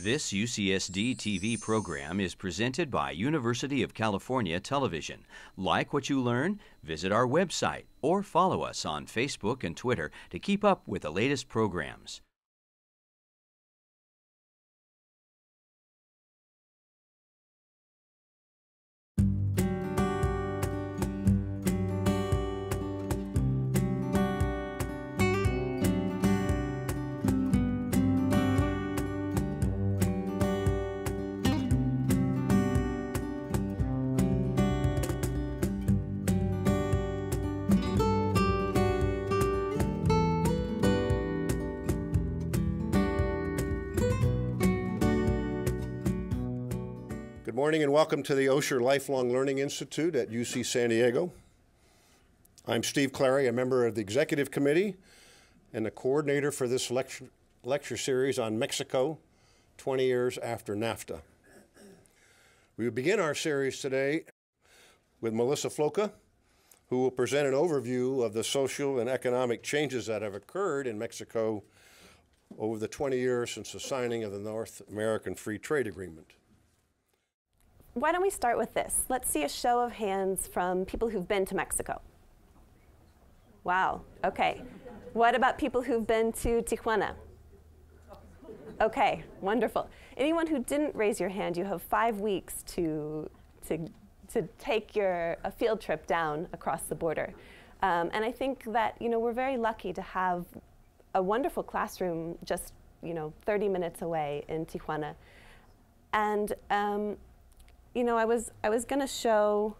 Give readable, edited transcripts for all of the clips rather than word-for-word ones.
This UCSD TV program is presented by University of California Television. Like what you learn? Visit our website or follow us on Facebook and Twitter to keep up with the latest programs. Good morning and welcome to the Osher Lifelong Learning Institute at UC San Diego. I'm Steve Clary, a member of the Executive Committee and the coordinator for this lecture series on Mexico, 20 years after NAFTA. We will begin our series today with Melissa Floca, who will present an overview of the social and economic changes that have occurred in Mexico over the 20 years since the signing of the North American Free Trade Agreement. Why don't we start with this? Let's see a show of hands from people who've been to Mexico. Wow, okay. What about people who've been to Tijuana? Okay, wonderful. Anyone who didn't raise your hand, you have 5 weeks to take a field trip down across the border. And I think that, we're very lucky to have a wonderful classroom just, 30 minutes away in Tijuana. And I was going to show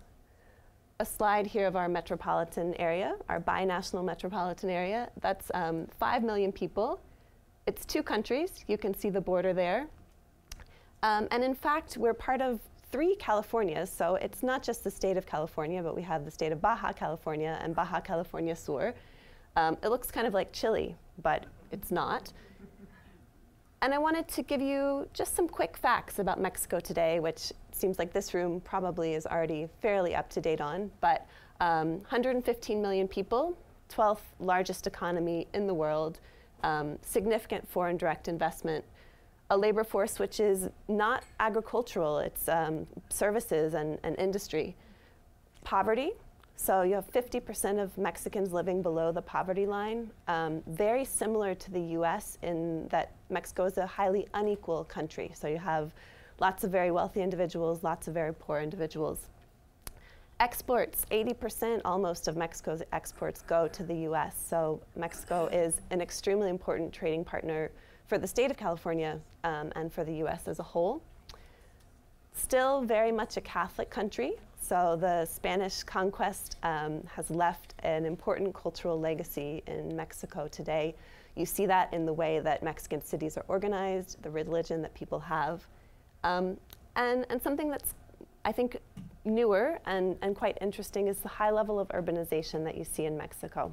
a slide here of our metropolitan area, our binational metropolitan area. That's 5 million people. It's 2 countries. You can see the border there. And in fact, we're part of 3 Californias. So it's not just the state of California, but we have the state of Baja California and Baja California Sur. It looks kind of like Chile, but it's not. And I wanted to give you just some quick facts about Mexico today, which seems like this room probably is already fairly up to date on, but 115 million people, 12th largest economy in the world, significant foreign direct investment, a labor force which is not agricultural, it's services and industry. Poverty. So you have 50% of Mexicans living below the poverty line, very similar to the US in that Mexico is a highly unequal country. So you have lots of very wealthy individuals, lots of very poor individuals. Exports, 80% almost of Mexico's exports go to the US. So Mexico is an extremely important trading partner for the state of California and for the US as a whole. Still very much a Catholic country. So the Spanish conquest has left an important cultural legacy in Mexico today. You see that in the way that Mexican cities are organized, the religion that people have. And something that's, I think, newer and quite interesting is the high level of urbanization that you see in Mexico.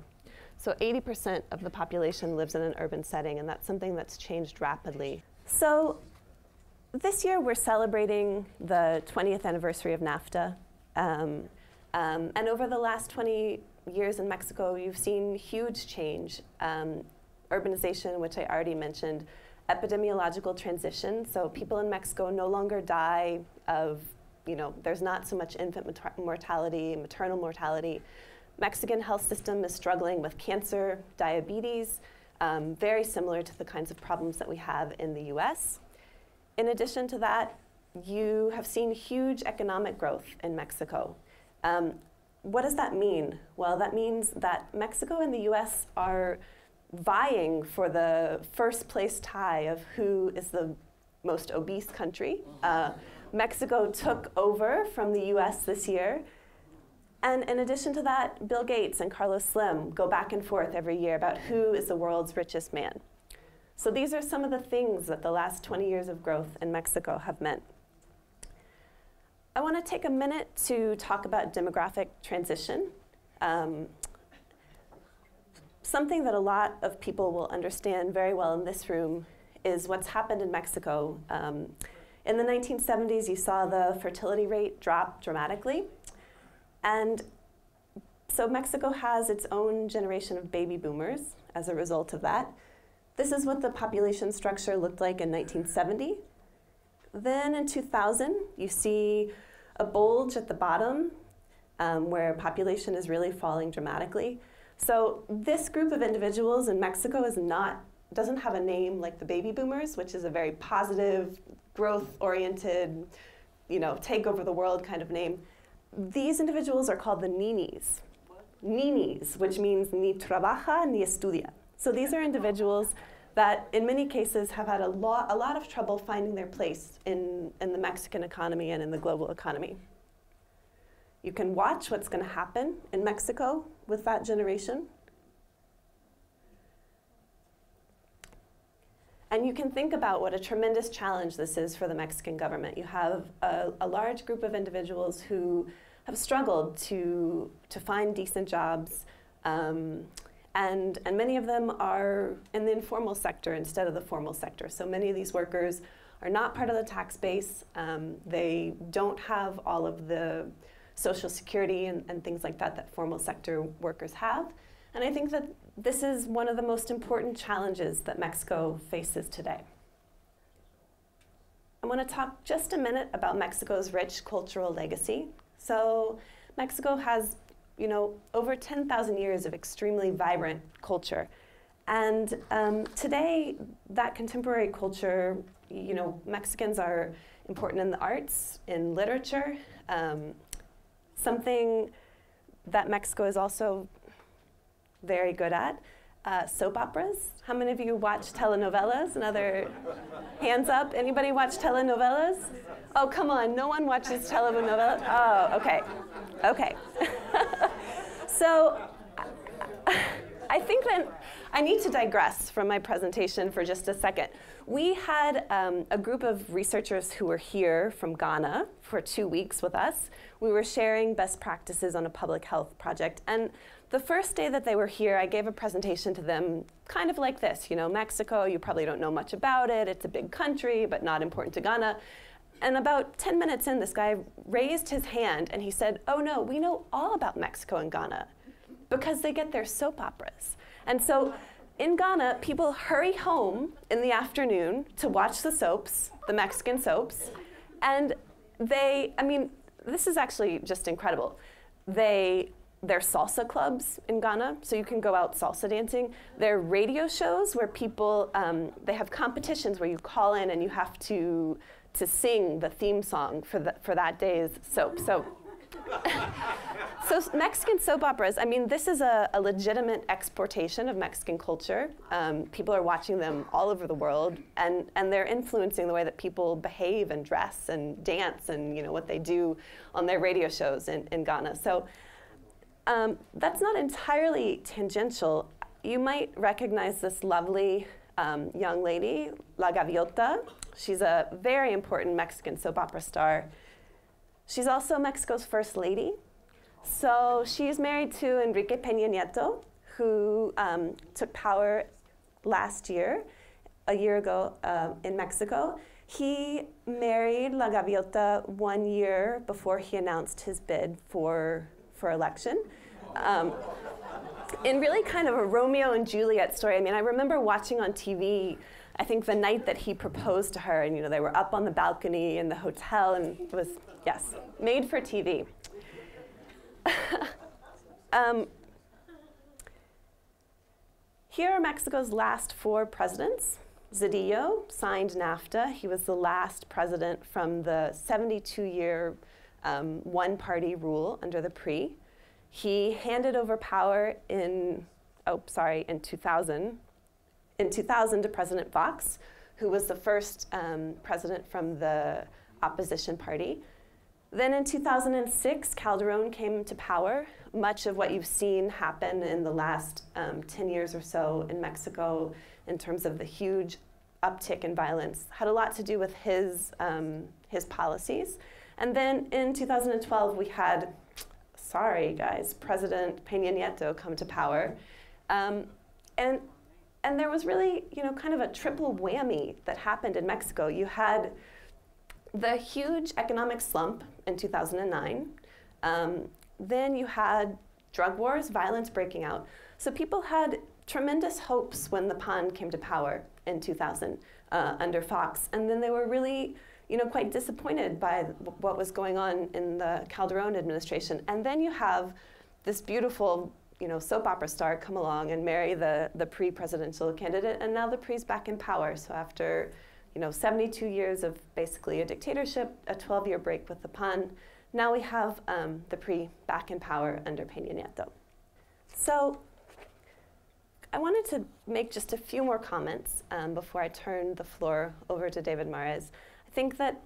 So 80% of the population lives in an urban setting, and that's something that's changed rapidly. So this year we're celebrating the 20th anniversary of NAFTA. And over the last 20 years in Mexico, you've seen huge change. Urbanization, which I already mentioned, epidemiological transition. So people in Mexico no longer die of, there's not so much infant mortality, maternal mortality. Mexican health system is struggling with cancer, diabetes, very similar to the kinds of problems that we have in the US. In addition to that, you have seen huge economic growth in Mexico. What does that mean? Well, that means that Mexico and the US are vying for the first place tie of who is the most obese country. Mexico took over from the US this year. And in addition to that, Bill Gates and Carlos Slim go back and forth every year about who is the world's richest man. So these are some of the things that the last 20 years of growth in Mexico have meant. I want to take a minute to talk about demographic transition. Something that a lot of people will understand very well in this room is what's happened in Mexico. In the 1970s, you saw the fertility rate drop dramatically. And so Mexico has its own generation of baby boomers as a result of that. This is what the population structure looked like in 1970. Then in 2000, you see a bulge at the bottom where population is really falling dramatically. So this group of individuals in Mexico doesn't have a name like the baby boomers, which is a very positive, growth-oriented, take over the world kind of name. These individuals are called the ninis. Ninis, which means ni trabaja ni estudia. So these are individuals that in many cases have had a lot of trouble finding their place in the Mexican economy and in the global economy. You can watch what's going to happen in Mexico with that generation. And you can think about what a tremendous challenge this is for the Mexican government. You have a large group of individuals who have struggled to find decent jobs, and many of them are in the informal sector instead of the formal sector. So many of these workers are not part of the tax base. They don't have all of the Social Security and things like that formal sector workers have. And I think that this is one of the most important challenges that Mexico faces today. I want to talk just a minute about Mexico's rich cultural legacy. So Mexico has, over 10,000 years of extremely vibrant culture. And today, that contemporary culture, Mexicans are important in the arts, in literature. Something that Mexico is also very good at, soap operas. How many of you watch telenovelas? Another hands up. Anybody watch telenovelas? Oh, come on, no one watches telenovelas? Oh, okay, okay. So I think that I need to digress from my presentation for just a second. We had a group of researchers who were here from Ghana for 2 weeks with us. We were sharing best practices on a public health project. And the first day that they were here, I gave a presentation to them kind of like this. Mexico, you probably don't know much about it. It's a big country, but not important to Ghana. And about 10 minutes in, this guy raised his hand and he said, oh no, we know all about Mexico and Ghana because they get their soap operas. And so in Ghana, people hurry home in the afternoon to watch the soaps, the Mexican soaps, and this is actually just incredible. There are salsa clubs in Ghana, so you can go out salsa dancing. There are radio shows where people, they have competitions where you call in and you have to sing the theme song for that day's soap. So Mexican soap operas, this is a legitimate exportation of Mexican culture. People are watching them all over the world, and they're influencing the way that people behave and dress and dance and what they do on their radio shows in Ghana. So that's not entirely tangential. You might recognize this lovely young lady, La Gaviota. She's a very important Mexican soap opera star. She's also Mexico's first lady. So she's married to Enrique Peña Nieto, who took power last year, a year ago in Mexico. He married La Gaviota 1 year before he announced his bid for election. In really kind of a Romeo and Juliet story. I remember watching on TV, I think the night that he proposed to her, and they were up on the balcony in the hotel, and it was, yes, made for TV. Here are Mexico's last 4 presidents. Zedillo signed NAFTA. He was the last president from the 72-year one-party rule under the PRI. He handed over power in 2000 to President Fox, who was the first president from the opposition party. Then in 2006, Calderon came to power. Much of what you've seen happen in the last 10 years or so in Mexico in terms of the huge uptick in violence had a lot to do with his policies. And then in 2012, we had, sorry guys, President Peña Nieto come to power. And there was really, kind of a triple whammy that happened in Mexico. You had the huge economic slump in 2009. Then you had drug wars, violence breaking out. So people had tremendous hopes when the PAN came to power in 2000 under Fox. And then they were really, quite disappointed by what was going on in the Calderon administration. And then you have this beautiful, soap opera star come along and marry the pre-presidential candidate, and now the pre's back in power. So after, 72 years of basically a dictatorship, a 12-year break with the PAN, now we have the pre back in power under Peña Nieto. So I wanted to make just a few more comments before I turn the floor over to David Mares. I think that,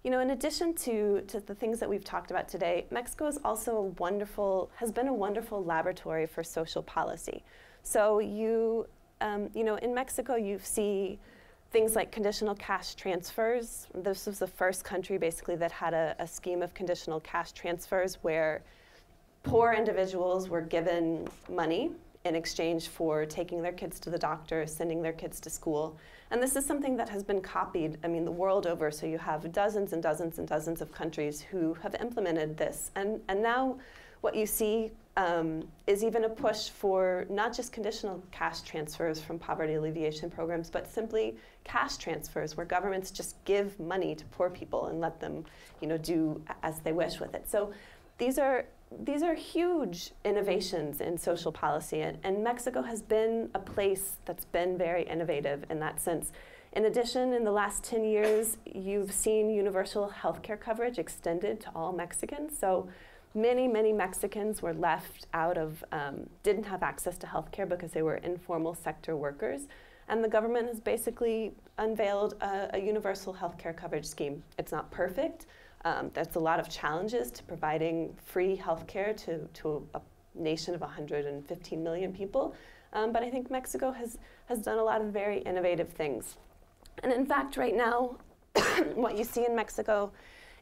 in addition to the things that we've talked about today, Mexico is also has been a wonderful laboratory for social policy. So in Mexico, you see things like conditional cash transfers. This was the first country basically that had a scheme of conditional cash transfers where poor individuals were given money in exchange for taking their kids to the doctor, sending their kids to school. And this is something that has been copied, the world over. So you have dozens and dozens and dozens of countries who have implemented this. And now what you see is even a push for not just conditional cash transfers from poverty alleviation programs, but simply cash transfers where governments just give money to poor people and let them, do as they wish with it. So these are huge innovations in social policy, and Mexico has been a place that's been very innovative in that sense. In addition, in the last 10 years, you've seen universal healthcare coverage extended to all Mexicans. So many, many Mexicans were left out of, didn't have access to healthcare because they were informal sector workers. And the government has basically unveiled a universal healthcare coverage scheme. It's not perfect. There's a lot of challenges to providing free healthcare to a nation of 115 million people. But I think Mexico has done a lot of very innovative things. And in fact, right now, what you see in Mexico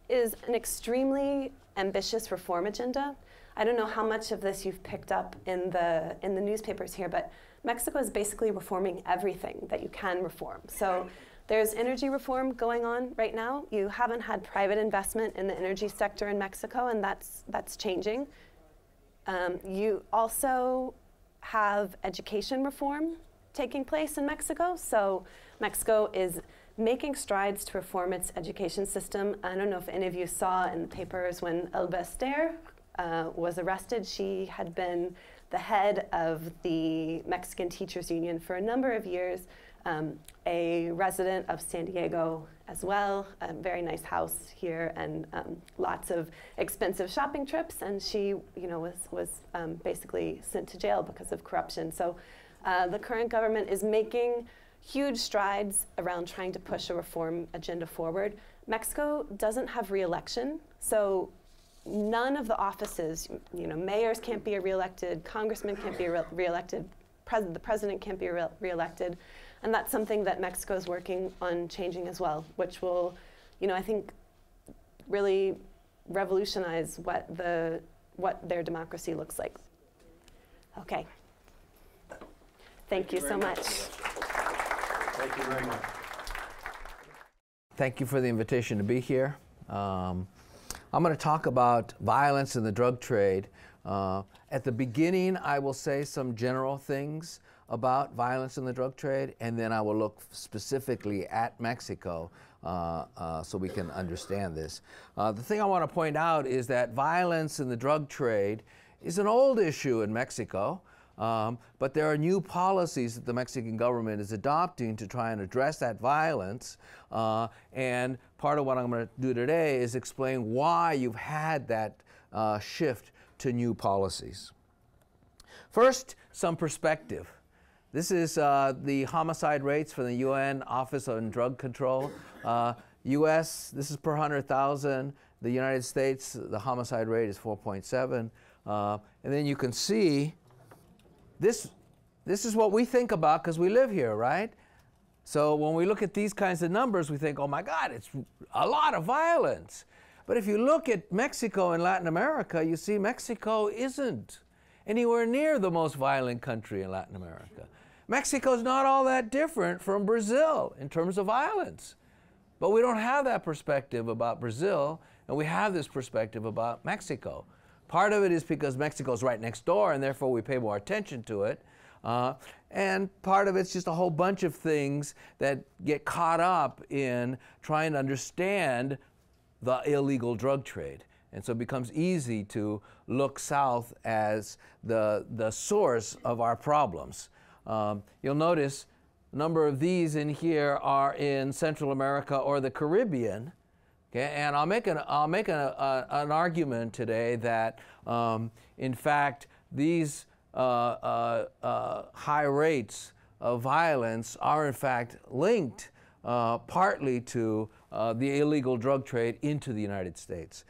is an extremely ambitious reform agenda. I don't know how much of this you've picked up in the newspapers here, but Mexico is basically reforming everything that you can reform. So there's energy reform going on right now. You haven't had private investment in the energy sector in Mexico, and that's changing. You also have education reform taking place in Mexico. So Mexico is making strides to reform its education system. I don't know if any of you saw in the papers when Elba Ester was arrested. She had been the head of the Mexican Teachers Union for a number of years, a resident of San Diego as well, a very nice house here, and lots of expensive shopping trips. And she, was basically sent to jail because of corruption. So the current government is making huge strides around trying to push a reform agenda forward. Mexico doesn't have re-election, so none of the offices, mayors can't be re-elected, congressmen can't be re-elected, the president can't be re-elected, and that's something that Mexico is working on changing as well, which will, I think, really revolutionize what their democracy looks like. Okay. Thank you so much. Thank you very much. Thank you for the invitation to be here. I'm going to talk about violence in the drug trade. At the beginning, I will say some general things about violence in the drug trade, and then I will look specifically at Mexico so we can understand this. The thing I want to point out is that violence in the drug trade is an old issue in Mexico. But there are new policies that the Mexican government is adopting to try and address that violence. And part of what I'm going to do today is explain why you've had that shift to new policies. First, some perspective. This is the homicide rates for the UN Office on Drug Control. US, this is per 100,000. The United States, the homicide rate is 4.7. And then you can see this is what we think about because we live here, right? So when we look at these kinds of numbers, we think, oh my God, it's a lot of violence. But if you look at Mexico and Latin America, you see Mexico isn't anywhere near the most violent country in Latin America. Mexico's not all that different from Brazil in terms of violence. But we don't have that perspective about Brazil, and we have this perspective about Mexico. Part of it is because Mexico's right next door, and therefore we pay more attention to it. And part of it's just a whole bunch of things that get caught up in trying to understand the illegal drug trade. And so it becomes easy to look south as the source of our problems. You'll notice a number of these in here are in Central America or the Caribbean. Okay, and I'll make an argument today that, in fact, these high rates of violence are in fact linked partly to the illegal drug trade into the United States.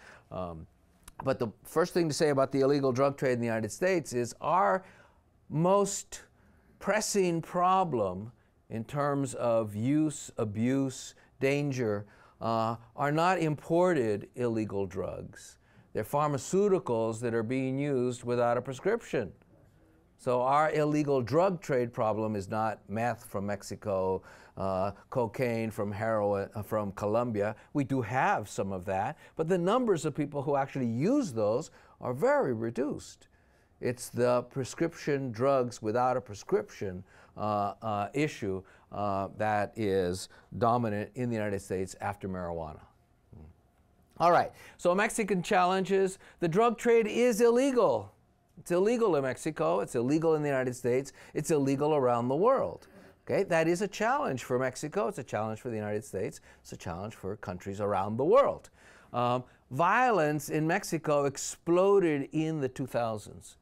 But the first thing to say about the illegal drug trade in the United States is our most pressing problem in terms of use, abuse, danger are not imported illegal drugs. They're pharmaceuticals that are being used without a prescription. So our illegal drug trade problem is not meth from Mexico, cocaine from heroin from Colombia. We do have some of that, but the numbers of people who actually use those are very reduced. It's the prescription drugs without a prescription issue that is dominant in the United States after marijuana. All right, so Mexican challenges. The drug trade is illegal. It's illegal in Mexico, it's illegal in the United States, it's illegal around the world. Okay, that is a challenge for Mexico, it's a challenge for the United States, it's a challenge for countries around the world. Violence in Mexico exploded in the 2000s.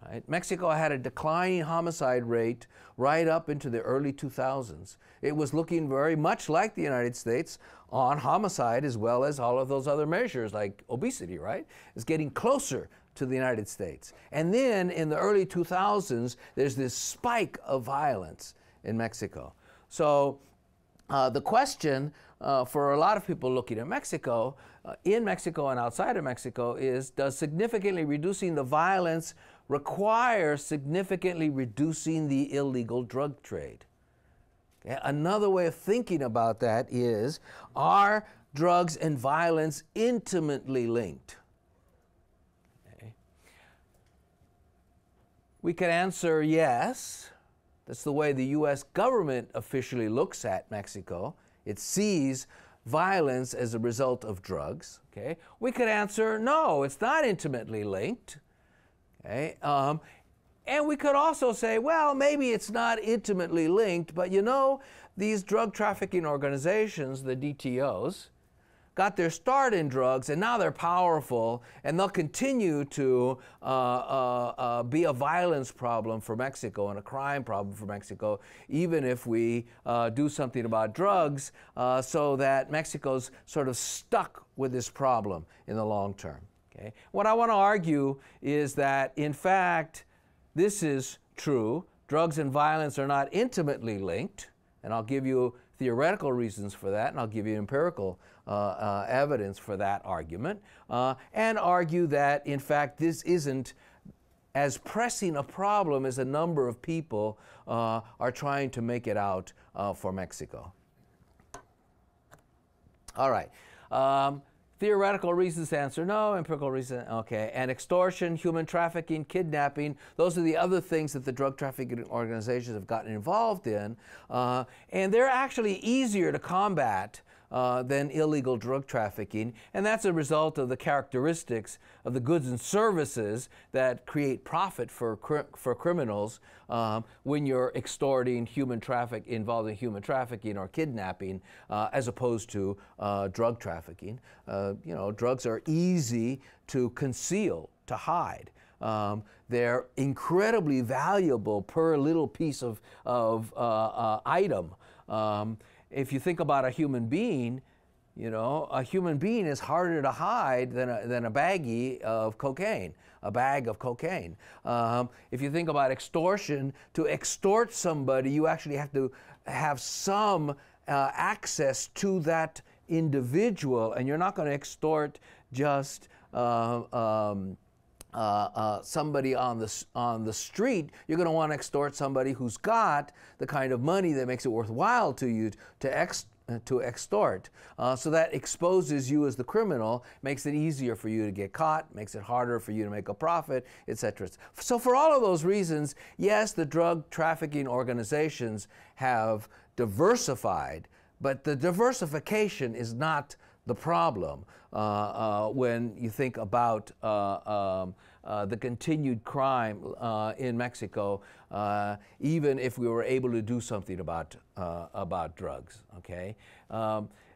Right? Mexico had a declining homicide rate right up into the early 2000s. It was looking very much like the United States on homicide as well as all of those other measures like obesity, right? It's getting closer to the United States. And then in the early 2000s, there's this spike of violence in Mexico. So the question for a lot of people looking at Mexico, in Mexico and outside of Mexico, is does significantly reducing the violence require significantly reducing the illegal drug trade? Okay? Another way of thinking about that is, are drugs and violence intimately linked? Okay. We could answer yes. That's the way the U.S. government officially looks at Mexico. It sees violence as a result of drugs. Okay? We could answer no, it's not intimately linked. Okay? And we could also say, well, maybe it's not intimately linked, but you know, these drug trafficking organizations, the DTOs, got their start in drugs and now they're powerful and they'll continue to be a violence problem for Mexico and a crime problem for Mexico, even if we do something about drugs, so that Mexico's sort of stuck with this problem in the long term. Okay? What I want to argue is that, in fact, this is true. Drugs and violence are not intimately linked, and I'll give you theoretical reasons for that, and I'll give you empirical evidence for that argument, and argue that, in fact, this isn't as pressing a problem as a number of people are trying to make it out for Mexico. All right. Theoretical reasons answer no, empirical reasons, okay. And extortion, human trafficking, kidnapping, those are the other things that the drug trafficking organizations have gotten involved in. And they're actually easier to combat than illegal drug trafficking, and that's a result of the characteristics of the goods and services that create profit for criminals when you're extorting involving human trafficking or kidnapping, as opposed to drug trafficking. You know, drugs are easy to conceal, to hide. They're incredibly valuable per little piece of item. If you think about a human being, you know, a human being is harder to hide than a baggie of cocaine, a bag of cocaine. If you think about extortion, to extort somebody, you actually have to have some access to that individual, and you're not going to extort just somebody on the street. You're going to want to extort somebody who's got the kind of money that makes it worthwhile to you to extort. So that exposes you as the criminal, makes it easier for you to get caught, makes it harder for you to make a profit, etc. So for all of those reasons, yes, the drug trafficking organizations have diversified, but the diversification is not the problem when you think about the continued crime in Mexico, even if we were able to do something about drugs. Okay,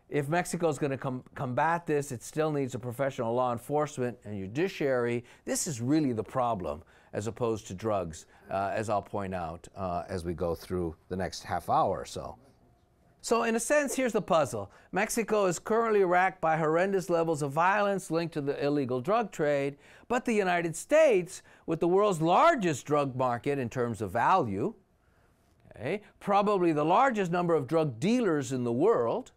if Mexico is going to combat this, it still needs a professional law enforcement and judiciary. This is really the problem, as opposed to drugs, as I'll point out as we go through the next half hour or so. So in a sense, here's the puzzle. Mexico is currently racked by horrendous levels of violence linked to the illegal drug trade, but the United States, with the world's largest drug market in terms of value, okay, probably the largest number of drug dealers in the world.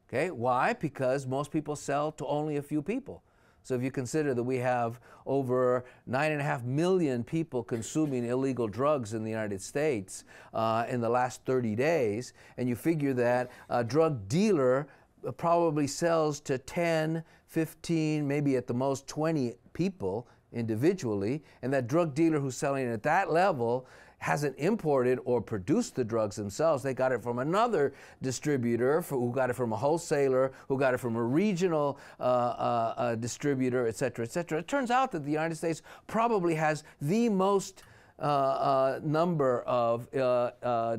Okay, why? Because most people sell to only a few people. So if you consider that we have over 9.5 million people consuming illegal drugs in the United States in the last 30 days, and you figure that a drug dealer probably sells to 10, 15, maybe at the most 20 people individually, and that drug dealer who's selling at that level hasn't imported or produced the drugs themselves. They got it from another distributor who got it from a wholesaler, who got it from a regional distributor, et cetera, et cetera. It turns out that the United States probably has the most number of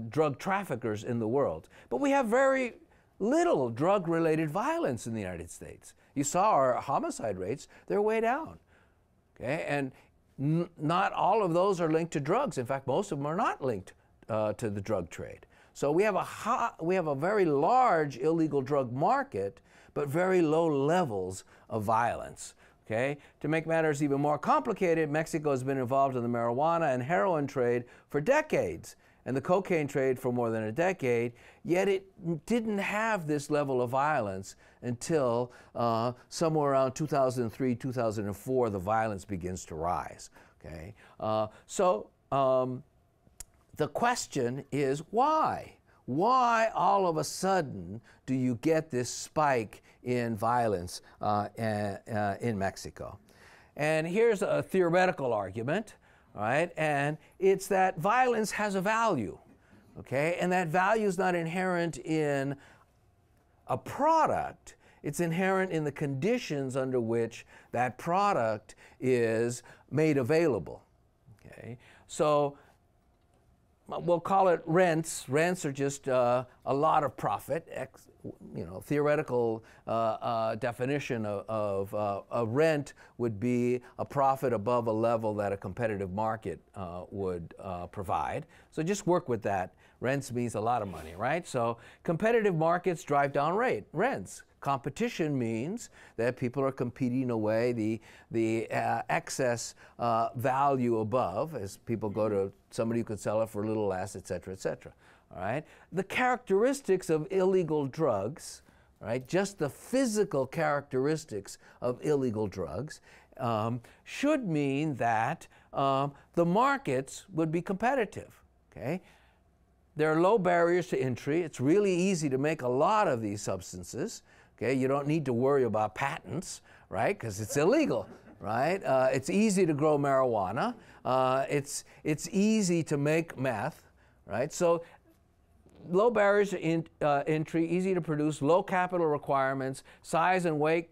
drug traffickers in the world. But we have very little drug-related violence in the United States. You saw our homicide rates, they're way down. Okay, and not all of those are linked to drugs. In fact, most of them are not linked to the drug trade. So we have a very large illegal drug market, but very low levels of violence. Okay? To make matters even more complicated, Mexico has been involved in the marijuana and heroin trade for decades, and the cocaine trade for more than a decade, yet it didn't have this level of violence until somewhere around 2003, 2004, the violence begins to rise. Okay? The question is why? Why all of a sudden do you get this spike in violence in Mexico? And here's a theoretical argument. All right, and it's that violence has a value, okay, and that value is not inherent in a product, it's inherent in the conditions under which that product is made available, okay. So we'll call it rents. Rents are just a lot of profit. Theoretical definition of a rent would be a profit above a level that a competitive market would provide. So just work with that. Rents means a lot of money, right? So competitive markets drive down rents. Competition means that people are competing away the excess value above, as people go to somebody who could sell it for a little less, et cetera, et cetera. All right? The characteristics of illegal drugs, right, just the physical characteristics of illegal drugs, should mean that the markets would be competitive. Okay? There are low barriers to entry. It's really easy to make a lot of these substances. Okay? You don't need to worry about patents, right, because it's illegal. Right? It's easy to grow marijuana. It's easy to make meth. Right? So low barriers to entry, easy to produce, low capital requirements, size and weight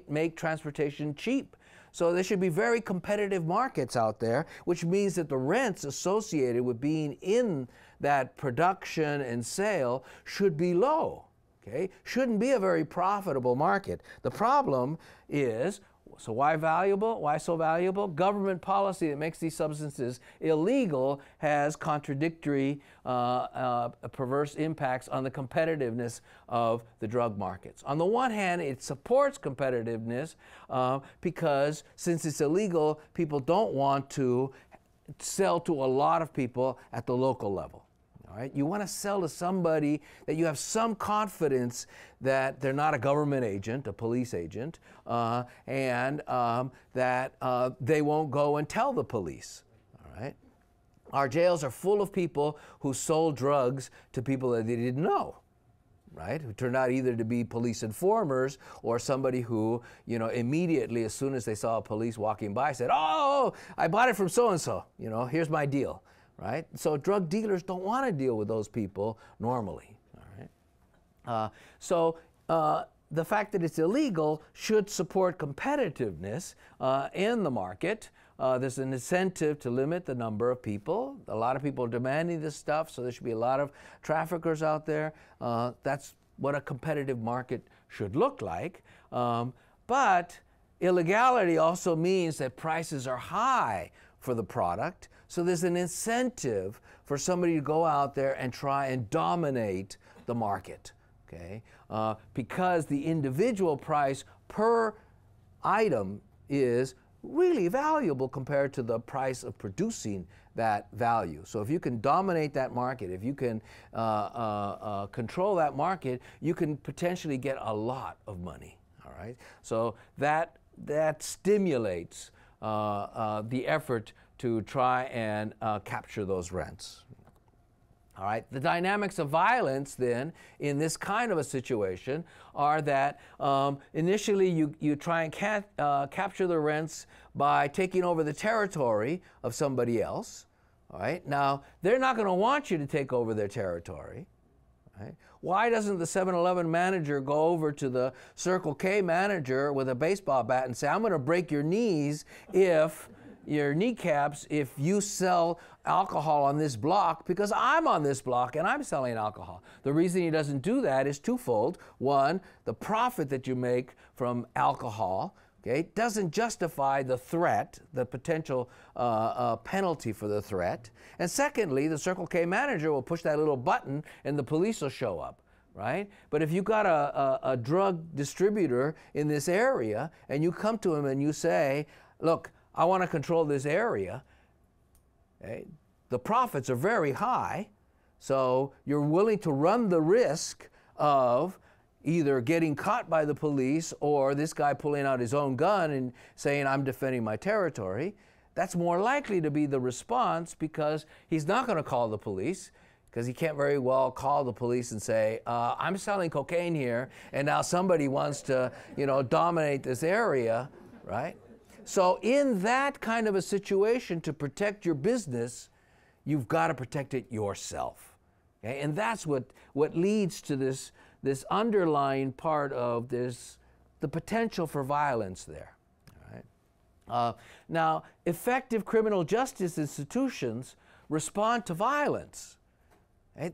make transportation cheap. So there should be very competitive markets out there, which means that the rents associated with being in that production and sale should be low. Okay? Shouldn't be a very profitable market. The problem is, so why valuable? Why so valuable? Government policy that makes these substances illegal has contradictory, perverse impacts on the competitiveness of the drug markets. On the one hand, it supports competitiveness because since it's illegal, people don't want to sell to a lot of people at the local level. Right? You want to sell to somebody that you have some confidence that they're not a government agent, a police agent, and that they won't go and tell the police. All right? Our jails are full of people who sold drugs to people that they didn't know. right? Who turned out either to be police informers or somebody who, you know, immediately, as soon as they saw a police walking by, said, "Oh, I bought it from so-and-so, you know, here's my deal," right? So drug dealers don't want to deal with those people normally, all right? The fact that it's illegal should support competitiveness in the market. There's an incentive to limit the number of people. A lot of people are demanding this stuff, so there should be a lot of traffickers out there. That's what a competitive market should look like. But illegality also means that prices are high for the product, so there's an incentive for somebody to go out there and try and dominate the market, okay? Because the individual price per item is really valuable compared to the price of producing that value. So if you can dominate that market, if you can control that market, you can potentially get a lot of money, all right? So that stimulates the effort to try and capture those rents. All right, the dynamics of violence then in this kind of a situation are that initially you try and capture the rents by taking over the territory of somebody else. All right, now they're not going to want you to take over their territory. Right? Why doesn't the 7-Eleven manager go over to the Circle K manager with a baseball bat and say, "I'm going to break your knees if you sell alcohol on this block because I'm on this block and I'm selling alcohol"? The reason he doesn't do that is twofold. One, the profit that you make from alcohol, okay, doesn't justify the threat, the potential penalty for the threat. And secondly, the Circle K manager will push that little button and the police will show up. Right? But if you've got a drug distributor in this area and you come to him and you say, "Look, I want to control this area," okay, the profits are very high, so you're willing to run the risk of either getting caught by the police or this guy pulling out his own gun and saying, "I'm defending my territory." That's more likely to be the response because he's not going to call the police, because he can't very well call the police and say, "I'm selling cocaine here, and now somebody wants to, you know, dominate this area," right? So in that kind of a situation, to protect your business, you've got to protect it yourself. Okay? And that's what leads to this underlying part of this, the potential for violence there. All right? Now, effective criminal justice institutions respond to violence.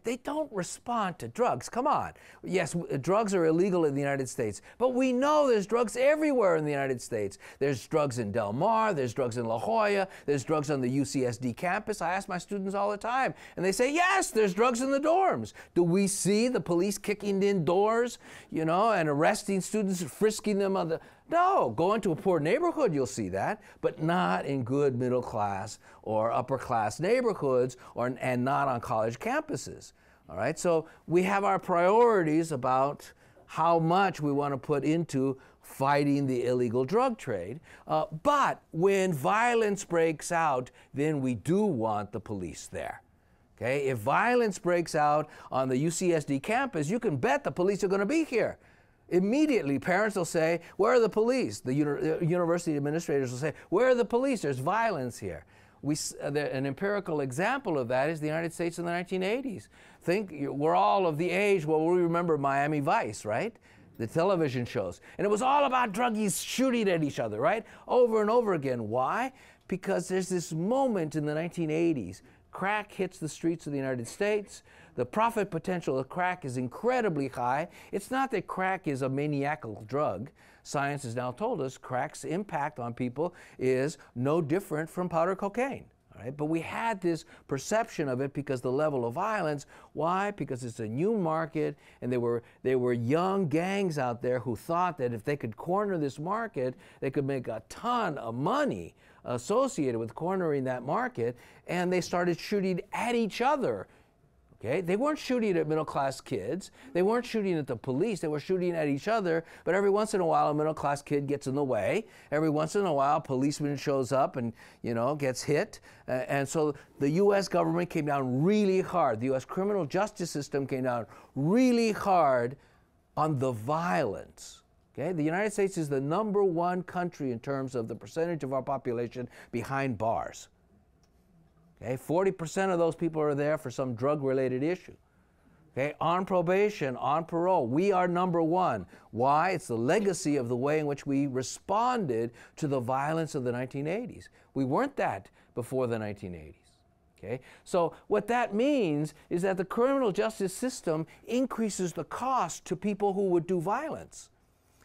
They don't respond to drugs. Come on. Yes, drugs are illegal in the United States, but we know there's drugs everywhere in the United States. There's drugs in Del Mar, there's drugs in La Jolla, there's drugs on the UCSD campus. I ask my students all the time, and they say, yes, there's drugs in the dorms. Do we see the police kicking in doors, you know, and arresting students, frisking them on the... No, go into a poor neighborhood, you'll see that, but not in good middle class or upper class neighborhoods and not on college campuses. All right, so we have our priorities about how much we want to put into fighting the illegal drug trade. But when violence breaks out, then we do want the police there. Okay, if violence breaks out on the UCSD campus, you can bet the police are going to be here. Immediately, parents will say, "Where are the police?" The university administrators will say, "Where are the police? There's violence here." An empirical example of that is the United States in the 1980s. We're all of the age where we remember Miami Vice, right? The television shows. And it was all about druggies shooting at each other, right? Over and over again. Why? Because there's this moment in the 1980s. Crack hits the streets of the United States. The profit potential of crack is incredibly high. It's not that crack is a maniacal drug. Science has now told us crack's impact on people is no different from powder cocaine. All right? But we had this perception of it because the level of violence. Why? Because it's a new market, and there were young gangs out there who thought that if they could corner this market, they could make a ton of money associated with cornering that market, and they started shooting at each other. Okay? They weren't shooting at middle-class kids. They weren't shooting at the police. They were shooting at each other. But every once in a while, a middle-class kid gets in the way. Every once in a while, a policeman shows up and, gets hit. And so the U.S. government came down really hard. The U.S. criminal justice system came down really hard on the violence. Okay? The United States is the #1 country in terms of the percentage of our population behind bars. Okay, 40% of those people are there for some drug-related issue. Okay, on probation, on parole, we are #1. Why? It's the legacy of the way in which we responded to the violence of the 1980s. We weren't that before the 1980s. Okay, so what that means is that the criminal justice system increases the cost to people who would do violence.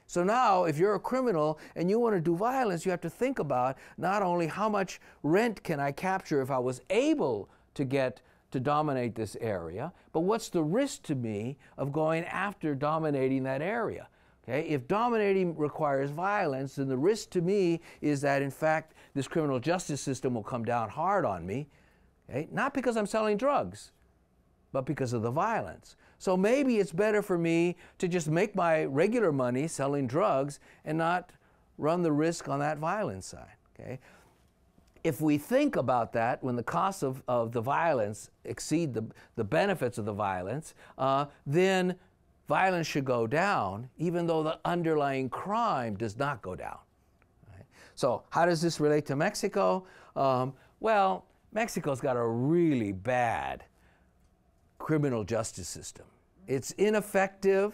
So now, if you're a criminal and you want to do violence, you have to think about not only how much rent can I capture if I was able to get to dominate this area, but what's the risk to me of going after dominating that area? Okay? If dominating requires violence, then the risk to me is that, in fact, this criminal justice system will come down hard on me, okay? Not because I'm selling drugs, but because of the violence. So maybe it's better for me to just make my regular money selling drugs and not run the risk on that violence side. Okay? If we think about that, when the costs of the violence exceed the benefits of the violence, then violence should go down, even though the underlying crime does not go down. Right? So how does this relate to Mexico? Well, Mexico's got a really bad criminal justice system. It's ineffective.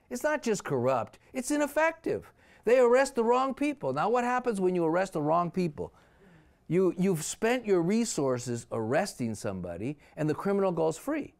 It's not just corrupt, it's ineffective. They arrest the wrong people. Now what happens when you arrest the wrong people? You've spent your resources arresting somebody and the criminal goes free.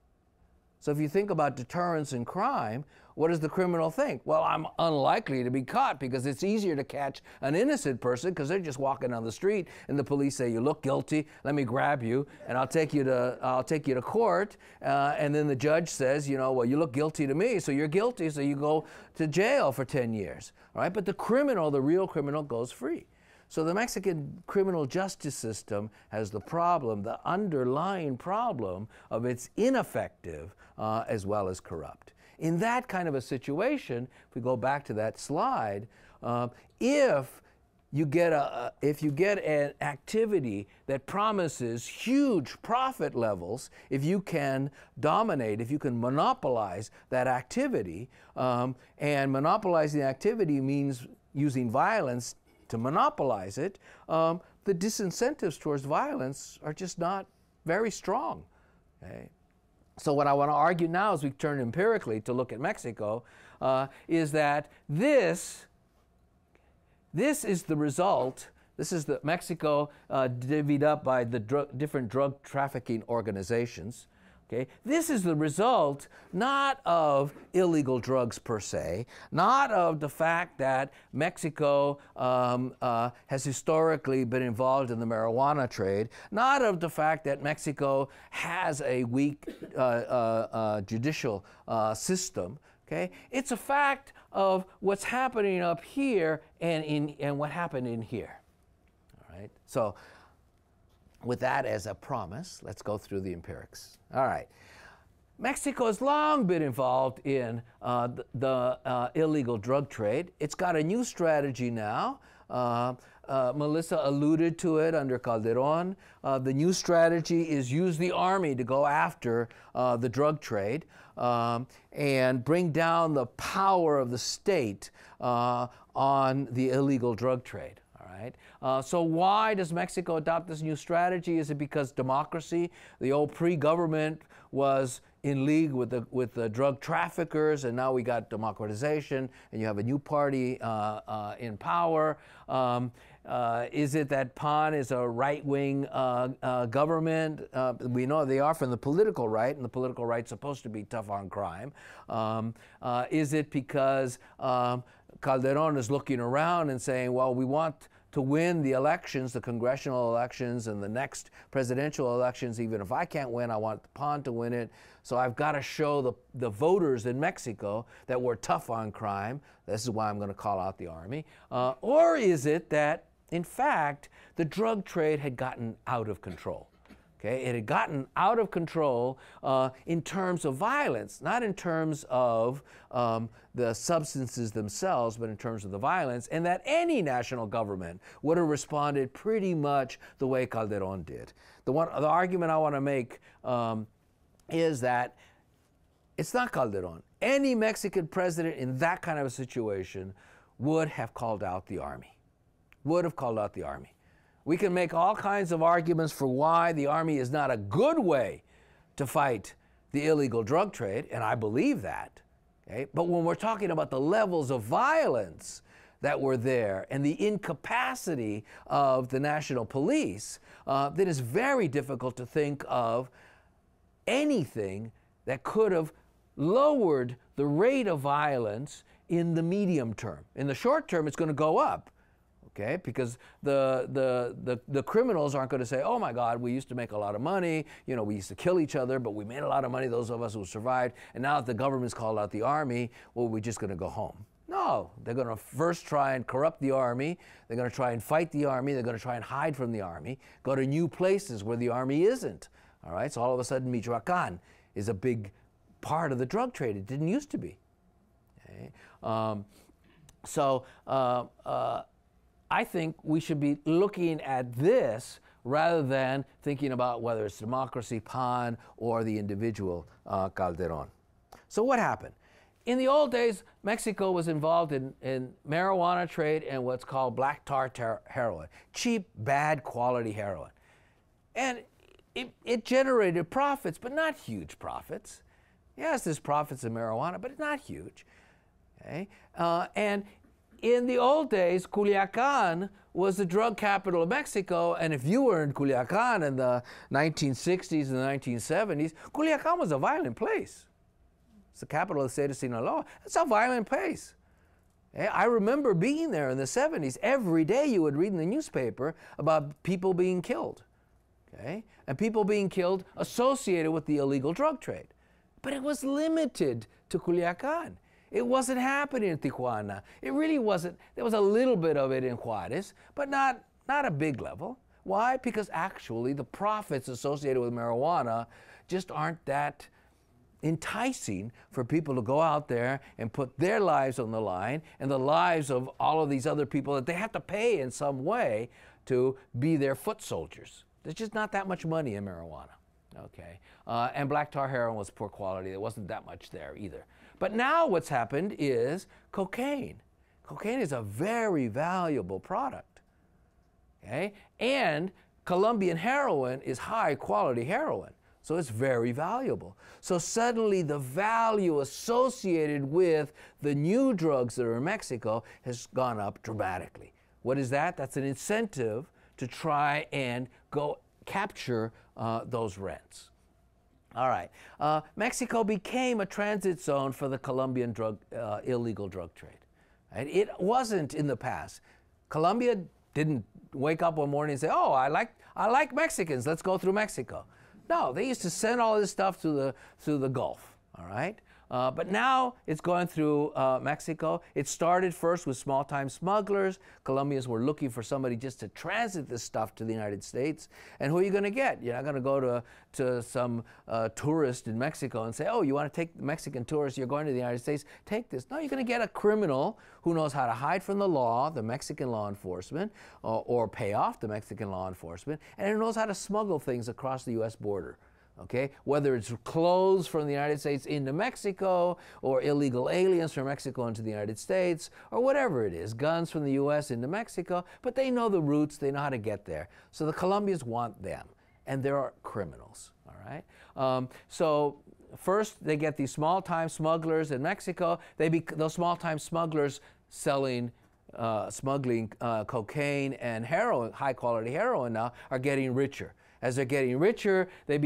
So if you think about deterrence in crime, what does the criminal think? Well, I'm unlikely to be caught because it's easier to catch an innocent person because they're just walking down the street and the police say, you look guilty, let me grab you and I'll take you to court. And then the judge says, well, you look guilty to me, so you're guilty, so you go to jail for 10 years. All right? But the criminal, the real criminal, goes free. So the Mexican criminal justice system has the problem, the underlying problem of it's ineffective as well as corrupt. In that kind of a situation, if we go back to that slide, if you get an activity that promises huge profit levels, if you can dominate, if you can monopolize that activity, and monopolizing the activity means using violence to monopolize it, the disincentives towards violence are just not very strong. Okay? So what I want to argue now as we turn empirically to look at Mexico is that this is the result, this is the Mexico divvied up by the different drug trafficking organizations. Okay? This is the result not of illegal drugs per se, not of the fact that Mexico has historically been involved in the marijuana trade, not of the fact that Mexico has a weak judicial system. Okay? It's a fact of what's happening up here and what happened in here. All right? So with that as a promise, let's go through the empirics. All right. Mexico has long been involved in the illegal drug trade. It's got a new strategy now. Melissa alluded to it under Calderon. The new strategy is use the army to go after the drug trade and bring down the power of the state on the illegal drug trade. So why does Mexico adopt this new strategy? Is it because democracy, the old pre-government was in league with the drug traffickers, and now we got democratization, and you have a new party in power? Is it that PAN is a right-wing government? We know they are from the political right, and the political right's supposed to be tough on crime. Is it because Calderon is looking around and saying, well, we want to win the elections, the congressional elections and the next presidential elections? Even if I can't win, I want PAN to win it. So I've got to show the voters in Mexico that we're tough on crime. This is why I'm going to call out the army. Or is it that, in fact, the drug trade had gotten out of control? Okay? It had gotten out of control in terms of violence, not in terms of the substances themselves, but in terms of the violence, and that any national government would have responded pretty much the way Calderón did. The argument I want to make is that it's not Calderón. Any Mexican president in that kind of a situation would have called out the army. Would have called out the army. We can make all kinds of arguments for why the army is not a good way to fight the illegal drug trade, and I believe that. Okay? But when we're talking about the levels of violence that were there and the incapacity of the national police, then it's very difficult to think of anything that could have lowered the rate of violence in the medium term. In the short term, it's going to go up. Okay, because the criminals aren't going to say, oh my God, we used to make a lot of money, you know, we used to kill each other, but we made a lot of money, those of us who survived, and now that the government's called out the army, well, we're just going to go home. No, they're going to first try and corrupt the army, they're going to try and fight the army, they're going to try and hide from the army, go to new places where the army isn't. All right, so all of a sudden Michoacán is a big part of the drug trade. It didn't used to be. Okay? I think we should be looking at this rather than thinking about whether it's democracy, PAN, or the individual Calderón. So what happened? In the old days, Mexico was involved in marijuana trade and what's called black tar heroin, cheap, bad quality heroin. And it generated profits, but not huge profits. Yes, there's profits in marijuana, but not huge. Okay? And in the old days, Culiacán was the drug capital of Mexico, and if you were in Culiacán in the 1960s and the 1970s, Culiacán was a violent place. It's the capital of the state of Sinaloa. It's a violent place. I remember being there in the 70s. Every day you would read in the newspaper about people being killed, okay? And people being killed associated with the illegal drug trade. But it was limited to Culiacán. It wasn't happening in Tijuana. It really wasn't. There was a little bit of it in Juarez, but not a big level. Why? Because actually the profits associated with marijuana just aren't that enticing for people to go out there and put their lives on the line and the lives of all of these other people that they have to pay in some way to be their foot soldiers. There's just not that much money in marijuana. Okay, and black tar heroin was poor quality. There wasn't that much there either. But now what's happened is cocaine. Cocaine is a very valuable product. Okay, and Colombian heroin is high quality heroin, so it's very valuable. So suddenly the value associated with the new drugs that are in Mexico has gone up dramatically. What is that? That's an incentive to try and go capture those rents. All right. Mexico became a transit zone for the Colombian illegal drug trade. Right? It wasn't in the past. Colombia didn't wake up one morning and say, "Oh, I like Mexicans. Let's go through Mexico." No, they used to send all this stuff through the Gulf. All right. But now it's going through Mexico. It started first with small-time smugglers. Colombians were looking for somebody just to transit this stuff to the United States. And who are you going to get? You're not going to go to some tourist in Mexico and say, oh, you want to take the Mexican tourist, you're going to the United States, take this. No, you're going to get a criminal who knows how to hide from the law, the Mexican law enforcement, or pay off the Mexican law enforcement, and who knows how to smuggle things across the U.S. border. Okay, whether it's clothes from the United States into Mexico, or illegal aliens from Mexico into the United States, or whatever it is, guns from the U.S. into Mexico, but they know the routes, they know how to get there. So the Colombians want them, and there are criminals, all right? So first they get these small-time smugglers in Mexico. Those small-time smugglers smuggling cocaine and heroin, high-quality heroin now, are getting richer. As they're getting richer, they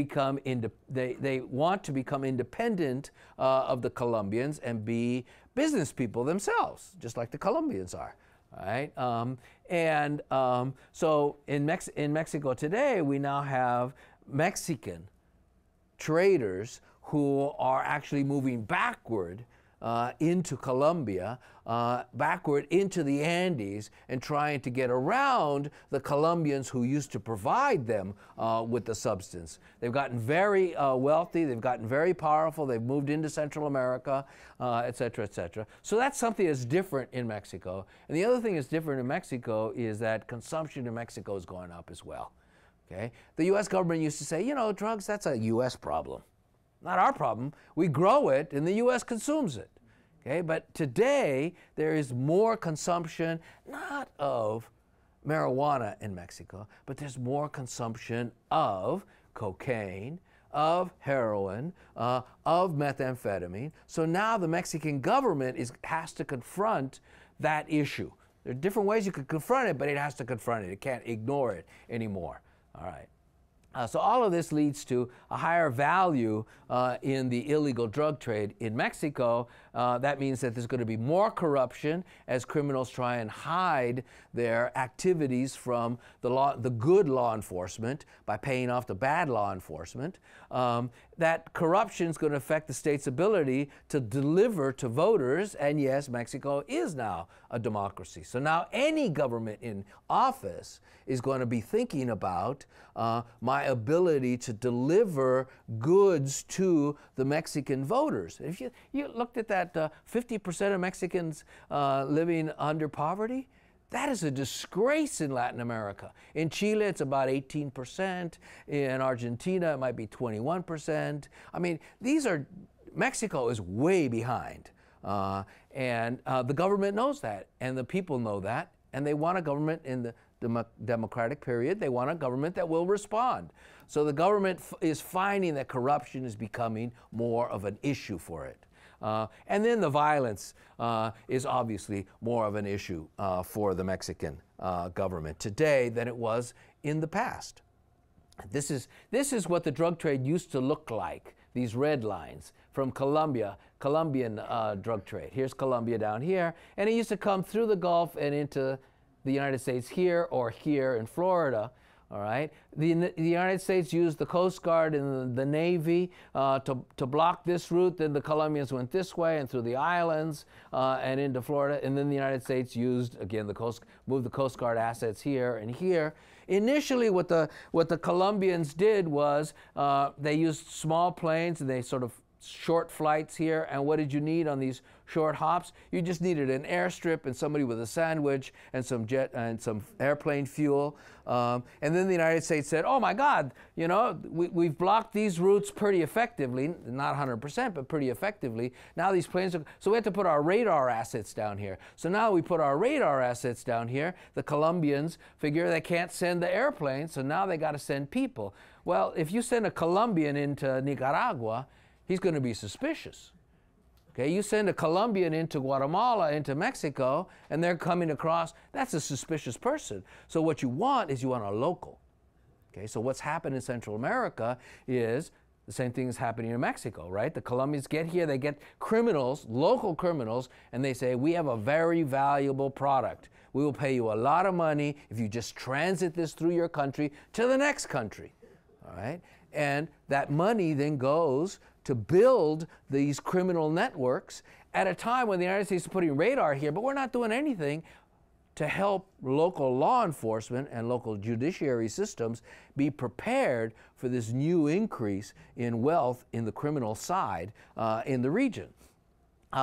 want to become independent of the Colombians and be business people themselves, just like the Colombians are. Right? So in Mexico today, we now have Mexican traders who are actually moving backward into Colombia, backward into the Andes, and trying to get around the Colombians who used to provide them with the substance. They've gotten very wealthy, they've gotten very powerful, they've moved into Central America, et cetera, et cetera. So that's something that's different in Mexico. And the other thing that's different in Mexico is that consumption in Mexico is going up as well. Okay? The U.S. government used to say, you know, drugs, that's a U.S. problem. Not our problem. We grow it and the U.S. consumes it. Okay? But today there is more consumption, not of marijuana in Mexico, but there's more consumption of cocaine, of heroin, of methamphetamine. So now the Mexican government has to confront that issue. There are different ways you could confront it, but it has to confront it. It can't ignore it anymore. All right. So all of this leads to a higher value in the illegal drug trade in Mexico. That means that there's going to be more corruption as criminals try and hide their activities from the good law enforcement by paying off the bad law enforcement. That corruption is going to affect the state's ability to deliver to voters, and yes, Mexico is now a democracy. So now any government in office is going to be thinking about my ability to deliver goods to the Mexican voters. If you looked at that 50% of Mexicans living under poverty, that is a disgrace in Latin America. In Chile, it's about 18%. In Argentina, it might be 21%. I mean, Mexico is way behind. And the government knows that, and the people know that, and they want a government in the democratic period. They want a government that will respond. So the government is finding that corruption is becoming more of an issue for it. And then the violence is obviously more of an issue for the Mexican government today than it was in the past. This is what the drug trade used to look like, these red lines from Colombian drug trade. Here's Colombia down here, and it used to come through the Gulf and into the United States here or here in Florida. All right. The United States used the Coast Guard and the Navy to block this route. Then the Colombians went this way and through the islands and into Florida. And then the United States used, again, moved the Coast Guard assets here and here. Initially, what the Colombians did was they used small planes, and they sort of short flights here. And what did you need on these short hops? You just needed an airstrip and somebody with a sandwich and some airplane fuel. And then the United States said, oh my God, you know, we've blocked these routes pretty effectively, not 100%, but pretty effectively. Now these planes so we had to put our radar assets down here. So now we put our radar assets down here. The Colombians figure they can't send the airplanes, so now they got to send people. Well, if you send a Colombian into Nicaragua, he's going to be suspicious. Okay, you send a Colombian into Guatemala, into Mexico, and they're coming across, that's a suspicious person. So what you want is you want a local. Okay, so what's happened in Central America is the same thing is happening in Mexico, right? The Colombians get here, they get criminals, local criminals, and they say, we have a very valuable product. We will pay you a lot of money if you just transit this through your country to the next country, all right? And that money then goes to build these criminal networks at a time when the United States is putting radar here, but we're not doing anything to help local law enforcement and local judiciary systems be prepared for this new increase in wealth in the criminal side in the region.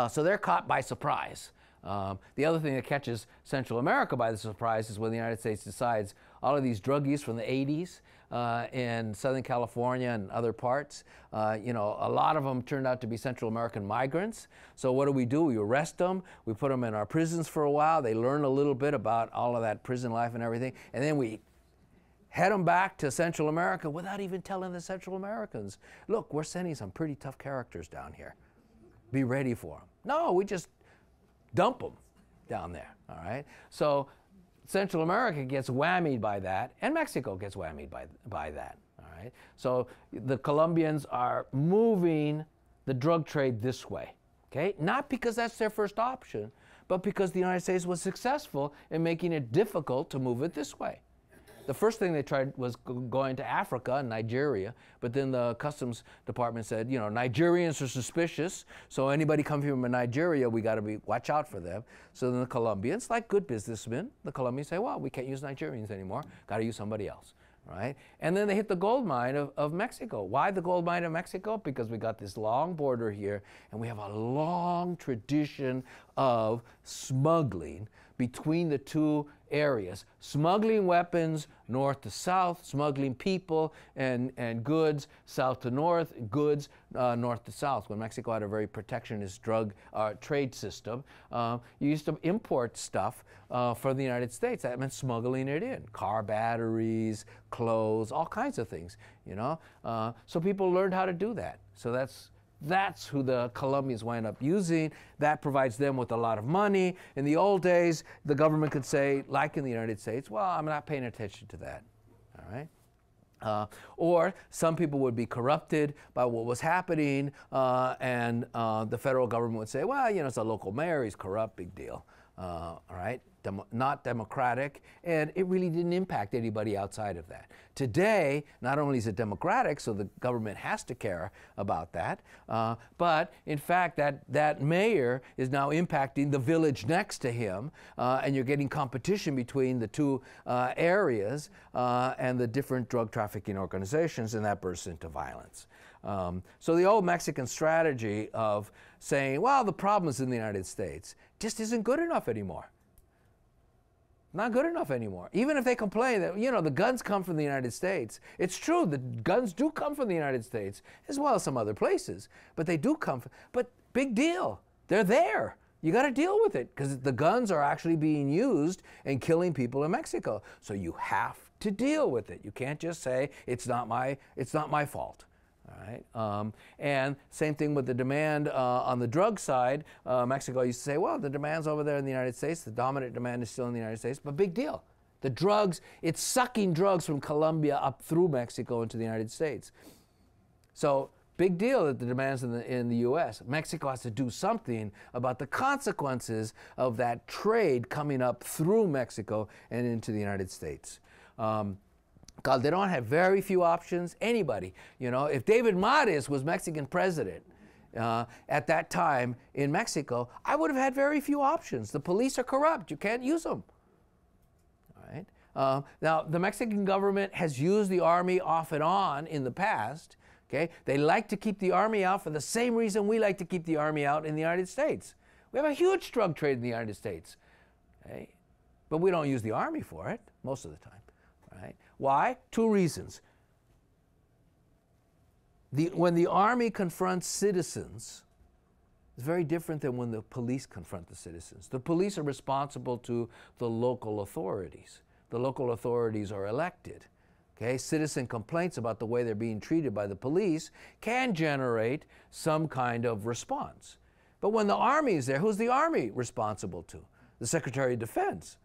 So they're caught by surprise. The other thing that catches Central America by the surprise is when the United States decides all of these druggies from the 80s in Southern California and other parts, you know, a lot of them turned out to be Central American migrants. So what do? We arrest them, we put them in our prisons for a while, they learn a little bit about all of that prison life and everything, and then we head them back to Central America without even telling the Central Americans, look, we're sending some pretty tough characters down here. Be ready for them. No, we just dump them down there, all right? So Central America gets whammied by that, and Mexico gets whammied by that, all right? So the Colombians are moving the drug trade this way, okay? Not because that's their first option, but because the United States was successful in making it difficult to move it this way. The first thing they tried was going to Africa and Nigeria, but then the Customs Department said, you know, Nigerians are suspicious, so anybody coming from Nigeria, we got to watch out for them. So then the Colombians, like good businessmen, the Colombians say, well, we can't use Nigerians anymore, got to use somebody else. Right? And then they hit the gold mine of Mexico. Why the gold mine of Mexico? Because we got this long border here, and we have a long tradition of smuggling between the two areas. Smuggling weapons north to south, smuggling people and goods south to north, goods north to south. When Mexico had a very protectionist drug trade system, you used to import stuff from the United States. That meant smuggling it in. Car batteries, clothes, all kinds of things, you know. So people learned how to do that. So that's who the Colombians wind up using. That provides them with a lot of money. In the old days, the government could say, like in the United States, well, I'm not paying attention to that, all right? Or some people would be corrupted by what was happening, and the federal government would say, well, you know, it's a local mayor, he's corrupt, big deal, all right? Not democratic, and it really didn't impact anybody outside of that. Today, not only is it democratic, so the government has to care about that, but in fact, that mayor is now impacting the village next to him, and you're getting competition between the two areas and the different drug trafficking organizations, and that bursts into violence. So the old Mexican strategy of saying, well, the problem is in the United States, just isn't good enough anymore. Not good enough anymore. Even if they complain that, you know, the guns come from the United States. It's true, the guns do come from the United States, as well as some other places. But they do come from, but big deal. They're there. You got to deal with it, because the guns are actually being used and killing people in Mexico. So you have to deal with it. You can't just say, it's not my fault. All right. And same thing with the demand on the drug side. Mexico used to say, well, the demand's over there in the United States. The dominant demand is still in the United States, but big deal. The drugs, it's sucking drugs from Colombia up through Mexico into the United States. So big deal that the demand's in the U.S. Mexico has to do something about the consequences of that trade coming up through Mexico and into the United States. Calderon had very few options. Anybody, you know, if David Mares was Mexican president at that time in Mexico, I would have had very few options. The police are corrupt. You can't use them. All right. Now, the Mexican government has used the army off and on in the past. Okay, they like to keep the army out for the same reason we like to keep the army out in the United States. We have a huge drug trade in the United States. Okay, but we don't use the army for it most of the time. Right? Why? Two reasons. When the army confronts citizens, it's very different than when the police confront the citizens. The police are responsible to the local authorities. The local authorities are elected. Okay? Citizen complaints about the way they're being treated by the police can generate some kind of response. But when the army is there, who's the army responsible to? The Secretary of Defense.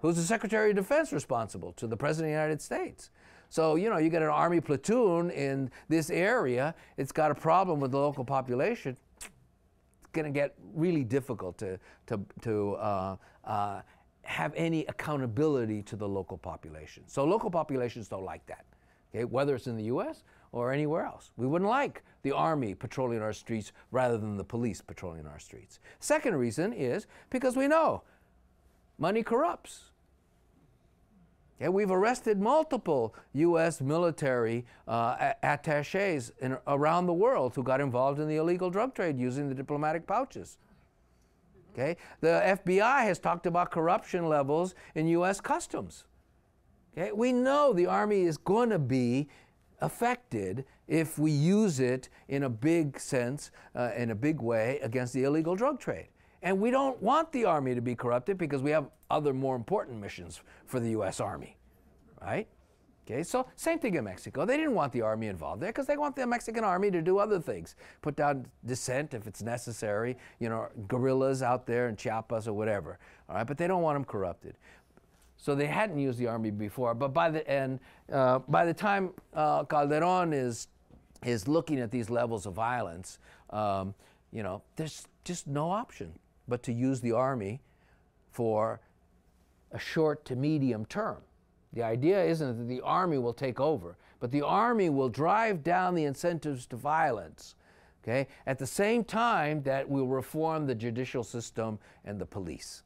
Who's the Secretary of Defense responsible to? The President of the United States. So, you know, you get an army platoon in this area, it's got a problem with the local population, it's going to get really difficult to have any accountability to the local population. So local populations don't like that, okay, whether it's in the U.S. or anywhere else. We wouldn't like the army patrolling our streets rather than the police patrolling our streets. Second reason is because we know money corrupts. Okay, we've arrested multiple U.S. military attachés around the world who got involved in the illegal drug trade using the diplomatic pouches. Okay, the FBI has talked about corruption levels in U.S. Customs. Okay, we know the Army is going to be affected if we use it in a big sense, in a big way, against the illegal drug trade. And we don't want the Army to be corrupted because we have other more important missions for the U.S. Army, right? Okay, so same thing in Mexico. They didn't want the Army involved there because they want the Mexican Army to do other things. Put down dissent if it's necessary, you know, guerrillas out there in Chiapas or whatever, all right? But they don't want them corrupted. So they hadn't used the Army before, but by the time Calderon is looking at these levels of violence, you know, there's just no option but to use the Army for a short to medium term. The idea isn't that the army will take over, but the army will drive down the incentives to violence, okay, at the same time that we'll reform the judicial system and the police.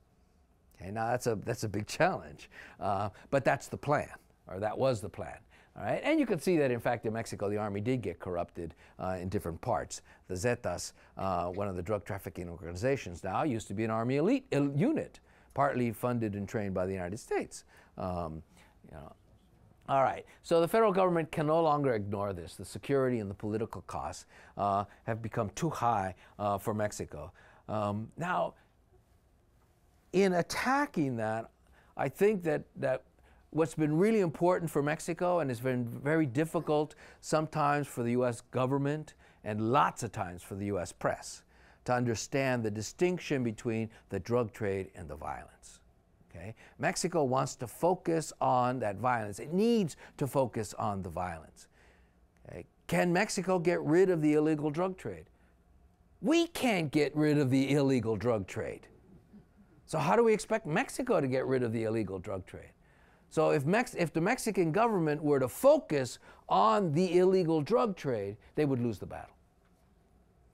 Okay, now that's a big challenge, but that's the plan, or that was the plan. All right, and you can see that, in fact, in Mexico, the army did get corrupted in different parts. The Zetas, one of the drug trafficking organizations now, used to be an army elite unit, partly funded and trained by the United States. You know. All right, so the federal government can no longer ignore this. The security and the political costs have become too high for Mexico. Now, in attacking that, I think that what's been really important for Mexico, and it's been very difficult sometimes for the U.S. government and lots of times for the U.S. press, to understand the distinction between the drug trade and the violence. Okay? Mexico wants to focus on that violence. It needs to focus on the violence. Okay? Can Mexico get rid of the illegal drug trade? We can't get rid of the illegal drug trade. So how do we expect Mexico to get rid of the illegal drug trade? So if the Mexican government were to focus on the illegal drug trade, they would lose the battle.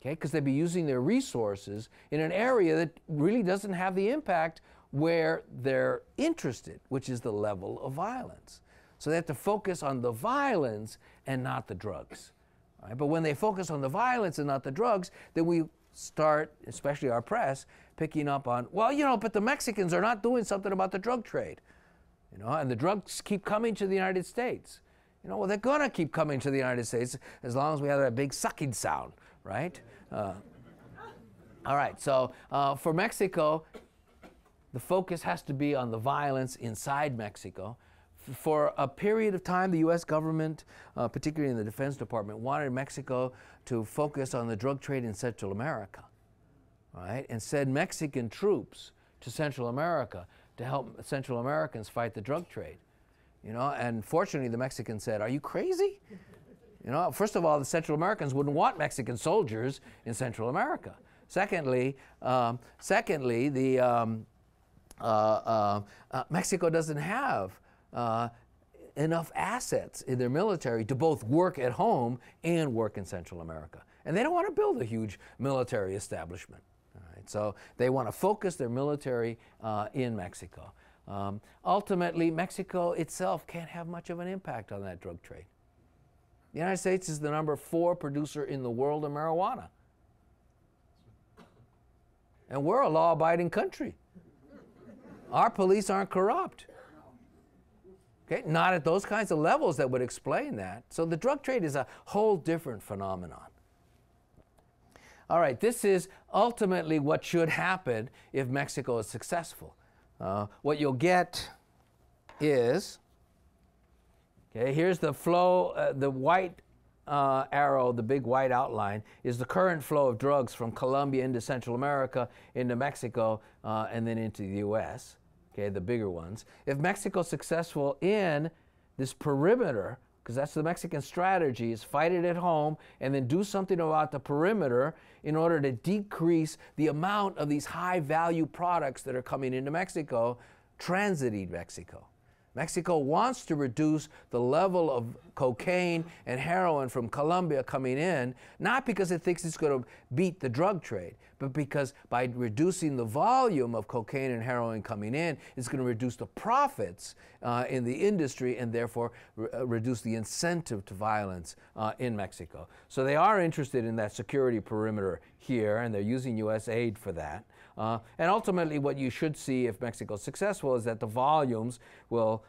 Okay? Because they'd be using their resources in an area that really doesn't have the impact where they're interested, which is the level of violence. So they have to focus on the violence and not the drugs. Right? But when they focus on the violence and not the drugs, then we start, especially our press, picking up on, well, you know, but the Mexicans are not doing something about the drug trade. You know, and the drugs keep coming to the United States. You know, well, they're going to keep coming to the United States as long as we have that big sucking sound, right? All right, so for Mexico, the focus has to be on the violence inside Mexico. For a period of time, the U.S. government, particularly in the Defense Department, wanted Mexico to focus on the drug trade in Central America, right? And send Mexican troops to Central America to help Central Americans fight the drug trade. You know, and fortunately, the Mexicans said, "Are you crazy?" You know, first of all, the Central Americans wouldn't want Mexican soldiers in Central America. Secondly, Mexico doesn't have enough assets in their military to both work at home and work in Central America. And they don't want to build a huge military establishment. All right? So they want to focus their military in Mexico. Ultimately, Mexico itself can't have much of an impact on that drug trade. The United States is the #4 producer in the world of marijuana. And we're a law-abiding country. Our police aren't corrupt. Okay? Not at those kinds of levels that would explain that. So the drug trade is a whole different phenomenon. All right, this is ultimately what should happen if Mexico is successful. What you'll get is, okay, here's the flow, the white arrow, the big white outline, is the current flow of drugs from Colombia into Central America, into Mexico, and then into the U.S., okay, the bigger ones. If Mexico's successful in this perimeter, because that's the Mexican strategy, is fight it at home and then do something about the perimeter in order to decrease the amount of these high-value products that are coming into Mexico, transiting Mexico. Mexico wants to reduce the level of cocaine and heroin from Colombia coming in, not because it thinks it's going to beat the drug trade, but because by reducing the volume of cocaine and heroin coming in, it's going to reduce the profits in the industry and therefore reduce the incentive to violence in Mexico. So they are interested in that security perimeter here, and they're using U.S. aid for that. And ultimately, what you should see if Mexico's successful is that the volumes will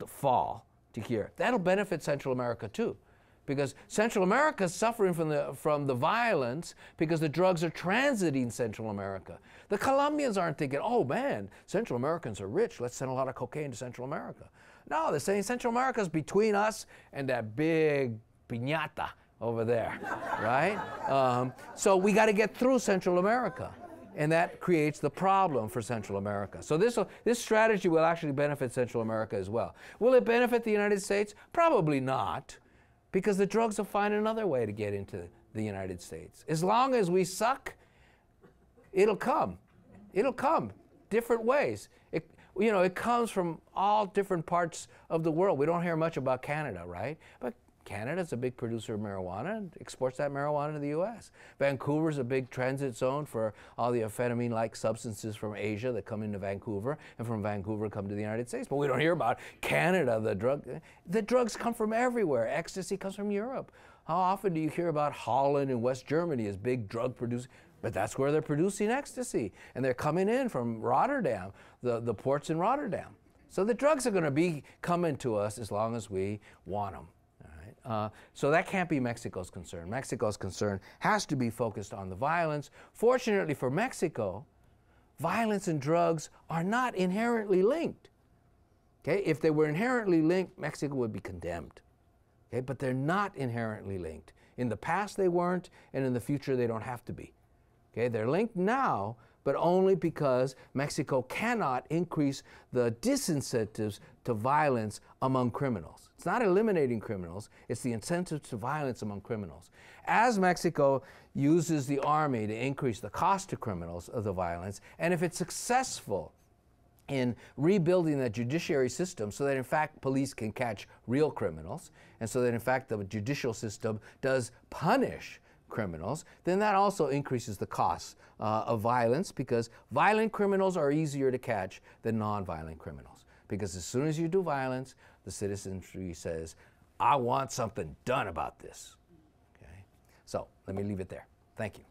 fall to here. That'll benefit Central America too, because Central America is suffering from the violence because the drugs are transiting Central America. The Colombians aren't thinking, oh man, Central Americans are rich, let's send a lot of cocaine to Central America. No, they're saying Central America's between us and that big piñata over there, right? So we got to get through Central America. And that creates the problem for Central America. So this strategy will actually benefit Central America as well. Will it benefit the United States? Probably not, because the drugs will find another way to get into the United States. As long as we suck, it'll come. It'll come different ways. you know, it comes from all different parts of the world. We don't hear much about Canada, right? But Canada's a big producer of marijuana and exports that marijuana to the U.S. Vancouver's a big transit zone for all the amphetamine-like substances from Asia that come into Vancouver, and from Vancouver come to the United States. But we don't hear about Canada, the drugs come from everywhere. Ecstasy comes from Europe. How often do you hear about Holland and West Germany as big drug producers? But that's where they're producing ecstasy. And they're coming in from Rotterdam, the ports in Rotterdam. So the drugs are going to be coming to us as long as we want them. So that can't be Mexico's concern. Mexico's concern has to be focused on the violence. Fortunately for Mexico, violence and drugs are not inherently linked. Okay? If they were inherently linked, Mexico would be condemned. Okay? But they're not inherently linked. In the past they weren't, and in the future they don't have to be. Okay? They're linked now, but only because Mexico cannot increase the disincentives to violence among criminals. It's not eliminating criminals, it's the incentives to violence among criminals. As Mexico uses the army to increase the cost to criminals of the violence, and if it's successful in rebuilding the judiciary system so that in fact police can catch real criminals, and so that in fact the judicial system does punish criminals, then that also increases the costs of violence, because violent criminals are easier to catch than non-violent criminals. Because as soon as you do violence, the citizenry says, I want something done about this. Okay? So let me leave it there. Thank you.